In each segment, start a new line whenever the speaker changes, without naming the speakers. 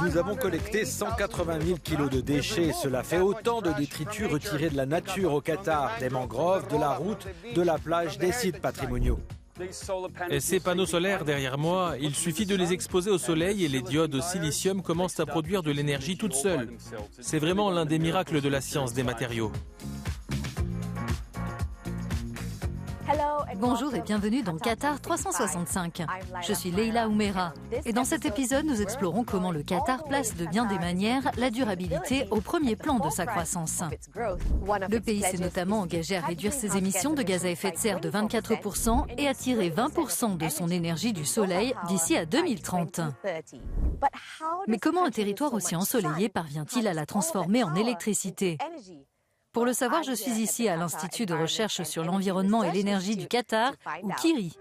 Nous avons collecté 180 000 kilos de déchets. Cela fait autant de détritus retirés de la nature au Qatar, des mangroves, de la route, de la plage, des sites patrimoniaux.
Et ces panneaux solaires derrière moi, il suffit de les exposer au soleil et les diodes au silicium commencent à produire de l'énergie toutes seules. C'est vraiment l'un des miracles de la science des matériaux.
Bonjour et bienvenue dans Qatar 365. Je suis Leila Oumera et dans cet épisode, nous explorons comment le Qatar place de bien des manières la durabilité au premier plan de sa croissance. Le pays s'est notamment engagé à réduire ses émissions de gaz à effet de serre de 24% et à tirer 20% de son énergie du soleil d'ici à 2030. Mais comment un territoire aussi ensoleillé parvient-il à la transformer en électricité ? Pour le savoir, je suis ici à l'Institut de recherche sur l'environnement et l'énergie du Qatar, ou KIRI.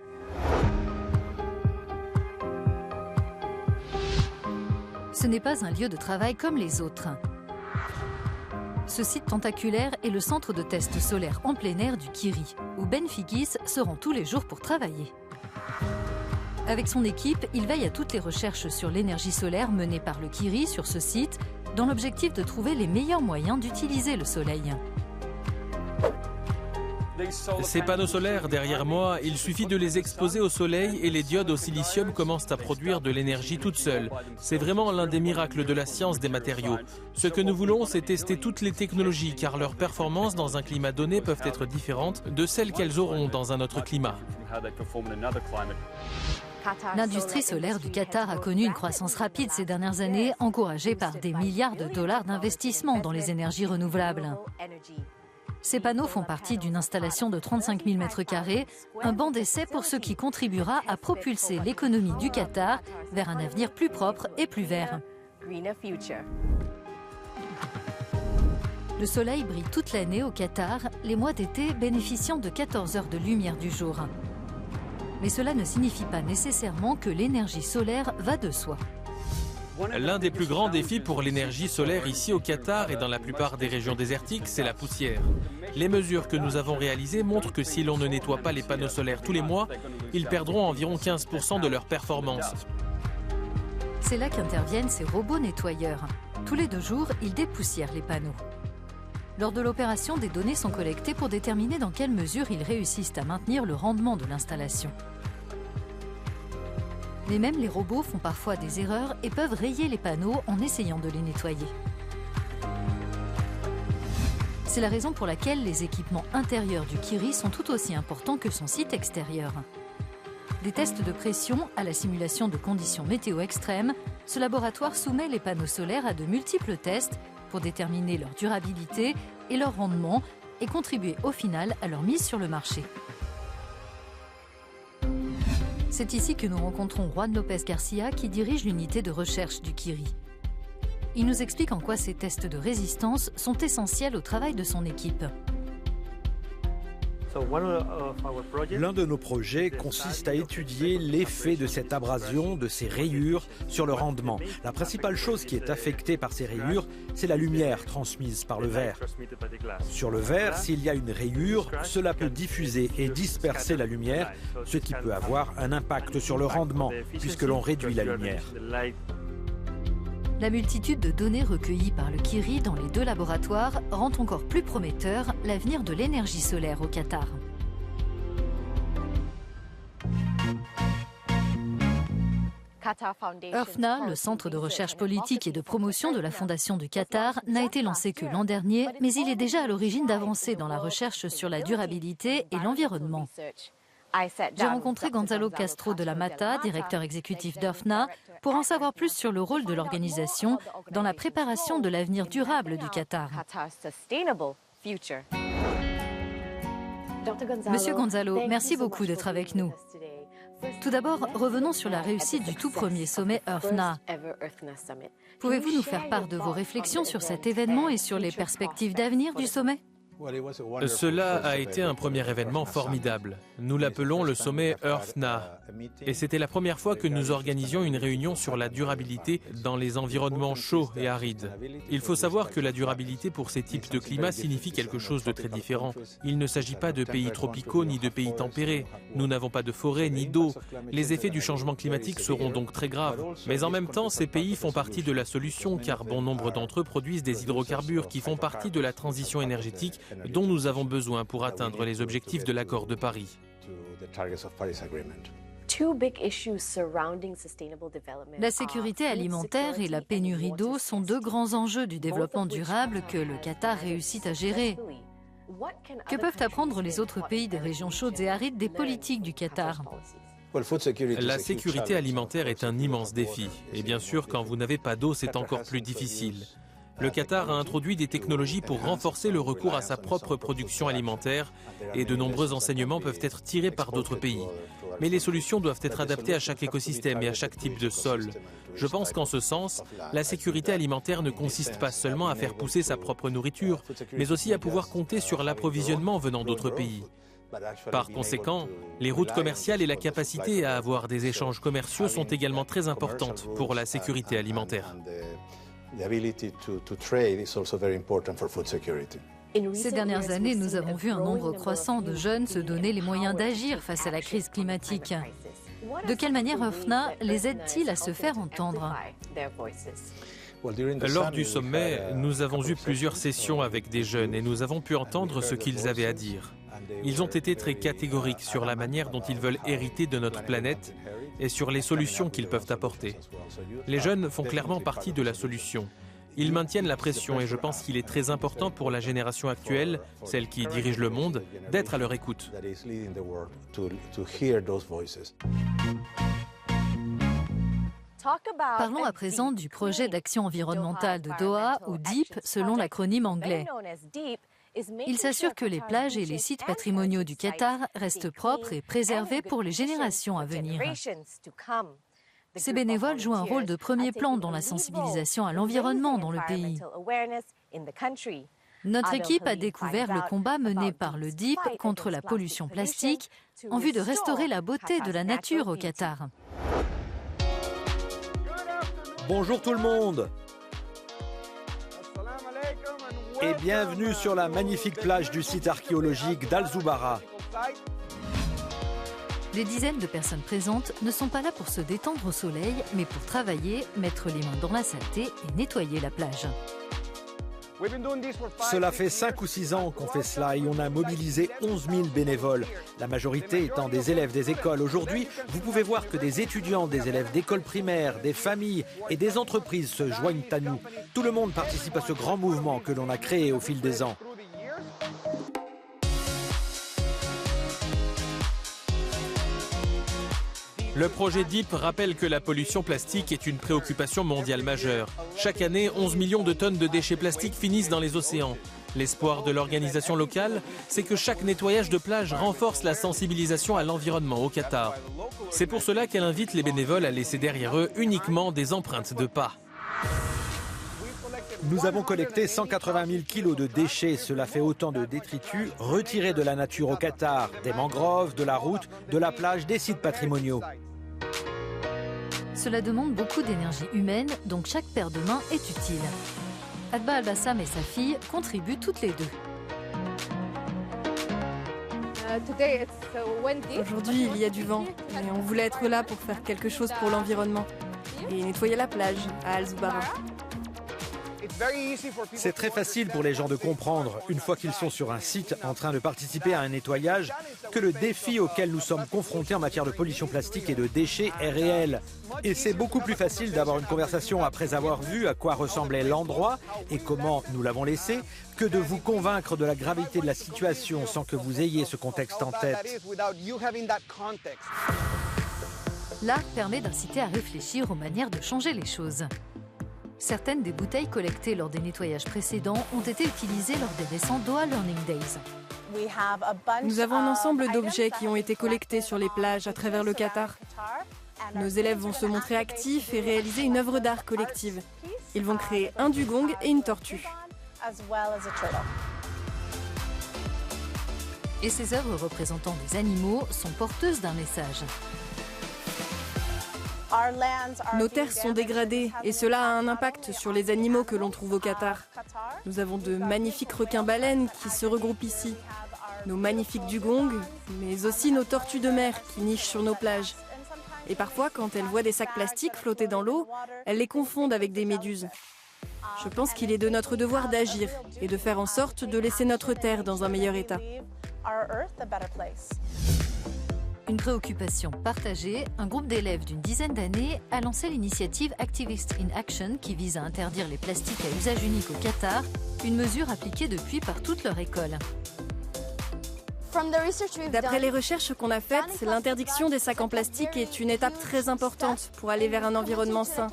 Ce n'est pas un lieu de travail comme les autres. Ce site tentaculaire est le centre de test solaire en plein air du KIRI, où Ben Fikis se rend tous les jours pour travailler. Avec son équipe, il veille à toutes les recherches sur l'énergie solaire menées par le KIRI sur ce site, dans l'objectif de trouver les meilleurs moyens d'utiliser le soleil.
Ces panneaux solaires derrière moi, il suffit de les exposer au soleil et les diodes au silicium commencent à produire de l'énergie toutes seules. C'est vraiment l'un des miracles de la science des matériaux. Ce que nous voulons, c'est tester toutes les technologies car leurs performances dans un climat donné peuvent être différentes de celles qu'elles auront dans un autre climat.
L'industrie solaire du Qatar a connu une croissance rapide ces dernières années, encouragée par des milliards de dollars d'investissement dans les énergies renouvelables. Ces panneaux font partie d'une installation de 35 000 m², un banc d'essai pour ce qui contribuera à propulser l'économie du Qatar vers un avenir plus propre et plus vert. Le soleil brille toute l'année au Qatar, les mois d'été bénéficiant de 14 heures de lumière du jour. Mais cela ne signifie pas nécessairement que l'énergie solaire va de soi.
L'un des plus grands défis pour l'énergie solaire ici au Qatar et dans la plupart des régions désertiques, c'est la poussière. Les mesures que nous avons réalisées montrent que si l'on ne nettoie pas les panneaux solaires tous les mois, ils perdront environ 15% de leur performance.
C'est là qu'interviennent ces robots nettoyeurs. Tous les 2 jours, ils dépoussièrent les panneaux. Lors de l'opération, des données sont collectées pour déterminer dans quelle mesure ils réussissent à maintenir le rendement de l'installation. Mais même les robots font parfois des erreurs et peuvent rayer les panneaux en essayant de les nettoyer. C'est la raison pour laquelle les équipements intérieurs du KIRI sont tout aussi importants que son site extérieur. Des tests de pression à la simulation de conditions météo extrêmes, ce laboratoire soumet les panneaux solaires à de multiples tests pour déterminer leur durabilité et leur rendement et contribuer au final à leur mise sur le marché. C'est ici que nous rencontrons Juan López Garcia qui dirige l'unité de recherche du KIRI. Il nous explique en quoi ces tests de résistance sont essentiels au travail de son équipe.
L'un de nos projets consiste à étudier l'effet de cette abrasion, de ces rayures, sur le rendement. La principale chose qui est affectée par ces rayures, c'est la lumière transmise par le verre. Sur le verre, s'il y a une rayure, cela peut diffuser et disperser la lumière, ce qui peut avoir un impact sur le rendement, puisque l'on réduit la lumière.
La multitude de données recueillies par le KIRI dans les 2 laboratoires rend encore plus prometteur l'avenir de l'énergie solaire au Qatar. EARFNA, le centre de recherche politique et de promotion de la Fondation du Qatar, n'a été lancé que l'an dernier, mais il est déjà à l'origine d'avancées dans la recherche sur la durabilité et l'environnement. J'ai rencontré Gonzalo Castro de la Mata, directeur exécutif d'EARFNA, pour en savoir plus sur le rôle de l'organisation dans la préparation de l'avenir durable du Qatar. Monsieur Gonzalo, merci beaucoup d'être avec nous. Tout d'abord, revenons sur la réussite du tout premier sommet EARFNA. Pouvez-vous nous faire part de vos réflexions sur cet événement et sur les perspectives d'avenir du sommet ?
Cela a été un premier événement formidable. Nous l'appelons le sommet EarthNA. Et c'était la première fois que nous organisions une réunion sur la durabilité dans les environnements chauds et arides. Il faut savoir que la durabilité pour ces types de climats signifie quelque chose de très différent. Il ne s'agit pas de pays tropicaux ni de pays tempérés. Nous n'avons pas de forêt ni d'eau. Les effets du changement climatique seront donc très graves. Mais en même temps, ces pays font partie de la solution car bon nombre d'entre eux produisent des hydrocarbures qui font partie de la transition énergétique dont nous avons besoin pour atteindre les objectifs de l'accord de Paris.
La sécurité alimentaire et la pénurie d'eau sont deux grands enjeux du développement durable que le Qatar réussit à gérer. Que peuvent apprendre les autres pays des régions chaudes et arides des politiques du Qatar ?
La sécurité alimentaire est un immense défi. Et bien sûr, quand vous n'avez pas d'eau, c'est encore plus difficile. Le Qatar a introduit des technologies pour renforcer le recours à sa propre production alimentaire et de nombreux enseignements peuvent être tirés par d'autres pays. Mais les solutions doivent être adaptées à chaque écosystème et à chaque type de sol. Je pense qu'en ce sens, la sécurité alimentaire ne consiste pas seulement à faire pousser sa propre nourriture, mais aussi à pouvoir compter sur l'approvisionnement venant d'autres pays. Par conséquent, les routes commerciales et la capacité à avoir des échanges commerciaux sont également très importantes pour la sécurité alimentaire.
Ces dernières années, nous avons vu un nombre croissant de jeunes se donner les moyens d'agir face à la crise climatique. De quelle manière EarthNA les aide-t-il à se faire entendre ?
Lors du sommet, nous avons eu plusieurs sessions avec des jeunes et nous avons pu entendre ce qu'ils avaient à dire. Ils ont été très catégoriques sur la manière dont ils veulent hériter de notre planète et sur les solutions qu'ils peuvent apporter. Les jeunes font clairement partie de la solution. Ils maintiennent la pression et je pense qu'il est très important pour la génération actuelle, celle qui dirige le monde, d'être à leur écoute.
Parlons à présent du projet d'action environnementale de Doha, ou DEEP, selon l'acronyme anglais. Il s'assure que les plages et les sites patrimoniaux du Qatar restent propres et préservés pour les générations à venir. Ces bénévoles jouent un rôle de premier plan dans la sensibilisation à l'environnement dans le pays. Notre équipe a découvert le combat mené par le DEEP contre la pollution plastique en vue de restaurer la beauté de la nature au Qatar.
Bonjour tout le monde et bienvenue sur la magnifique plage du site archéologique d'Al Zubarah.
Les dizaines de personnes présentes ne sont pas là pour se détendre au soleil, mais pour travailler, mettre les mains dans la saleté et nettoyer la plage.
Cela fait 5 ou 6 ans qu'on fait cela et on a mobilisé 11 000 bénévoles, la majorité étant des élèves des écoles. Aujourd'hui, vous pouvez voir que des étudiants, des élèves d'écoles primaires, des familles et des entreprises se joignent à nous. Tout le monde participe à ce grand mouvement que l'on a créé au fil des ans.
Le projet DEEP rappelle que la pollution plastique est une préoccupation mondiale majeure. Chaque année, 11 millions de tonnes de déchets plastiques finissent dans les océans. L'espoir de l'organisation locale, c'est que chaque nettoyage de plage renforce la sensibilisation à l'environnement au Qatar. C'est pour cela qu'elle invite les bénévoles à laisser derrière eux uniquement des empreintes de pas.
Nous avons collecté 180 000 kilos de déchets. Cela fait autant de détritus retirés de la nature au Qatar, des mangroves, de la route, de la plage, des sites patrimoniaux.
Cela demande beaucoup d'énergie humaine, donc chaque paire de mains est utile. Adba Al-Bassam et sa fille contribuent toutes les deux.
Aujourd'hui, il y a du vent, mais on voulait être là pour faire quelque chose pour l'environnement et nettoyer la plage à Al Zubarah.
C'est très facile pour les gens de comprendre, une fois qu'ils sont sur un site en train de participer à un nettoyage, que le défi auquel nous sommes confrontés en matière de pollution plastique et de déchets est réel. Et c'est beaucoup plus facile d'avoir une conversation après avoir vu à quoi ressemblait l'endroit et comment nous l'avons laissé, que de vous convaincre de la gravité de la situation sans que vous ayez ce contexte en tête.
L'art permet d'inciter à réfléchir aux manières de changer les choses. Certaines des bouteilles collectées lors des nettoyages précédents ont été utilisées lors des récents Doha Learning Days.
Nous avons un ensemble d'objets qui ont été collectés sur les plages à travers le Qatar. Nos élèves vont se montrer actifs et réaliser une œuvre d'art collective. Ils vont créer un dugong et une tortue.
Et ces œuvres représentant des animaux sont porteuses d'un message.
Nos terres sont dégradées et cela a un impact sur les animaux que l'on trouve au Qatar. Nous avons de magnifiques requins-baleines qui se regroupent ici, nos magnifiques dugongs, mais aussi nos tortues de mer qui nichent sur nos plages. Et parfois, quand elles voient des sacs plastiques flotter dans l'eau, elles les confondent avec des méduses. Je pense qu'il est de notre devoir d'agir et de faire en sorte de laisser notre terre dans un meilleur état.
Une préoccupation partagée, un groupe d'élèves d'une dizaine d'années a lancé l'initiative Activists in Action qui vise à interdire les plastiques à usage unique au Qatar, une mesure appliquée depuis par toute leur école.
D'après les recherches qu'on a faites, l'interdiction des sacs en plastique est une étape très importante pour aller vers un environnement sain.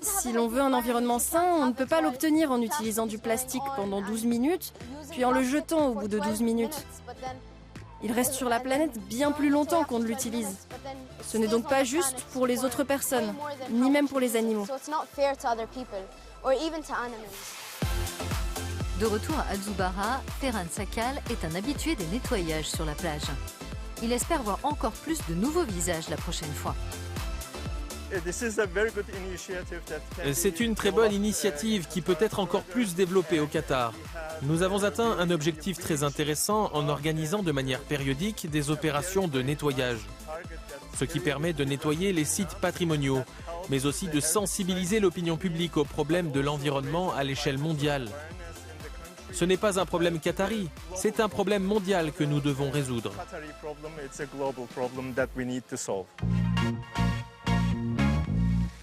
Si l'on veut un environnement sain, on ne peut pas l'obtenir en utilisant du plastique pendant 12 minutes, puis en le jetant au bout de 12 minutes. Il reste sur la planète bien plus longtemps qu'on ne l'utilise. Ce n'est donc pas juste pour les autres personnes, ni même pour les animaux.
De retour à Al-Zubarah, Ferhan Sakal est un habitué des nettoyages sur la plage. Il espère voir encore plus de nouveaux visages la prochaine fois.
C'est une très bonne initiative qui peut être encore plus développée au Qatar. Nous avons atteint un objectif très intéressant en organisant de manière périodique des opérations de nettoyage, ce qui permet de nettoyer les sites patrimoniaux, mais aussi de sensibiliser l'opinion publique aux problèmes de l'environnement à l'échelle mondiale. Ce n'est pas un problème qatari, c'est un problème mondial que nous devons résoudre.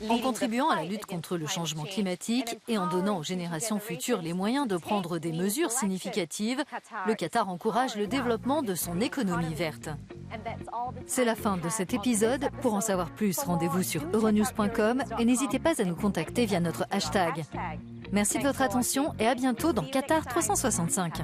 En contribuant à la lutte contre le changement climatique et en donnant aux générations futures les moyens de prendre des mesures significatives, le Qatar encourage le développement de son économie verte. C'est la fin de cet épisode. Pour en savoir plus, rendez-vous sur euronews.com et n'hésitez pas à nous contacter via notre hashtag. Merci de votre attention et à bientôt dans Qatar 365.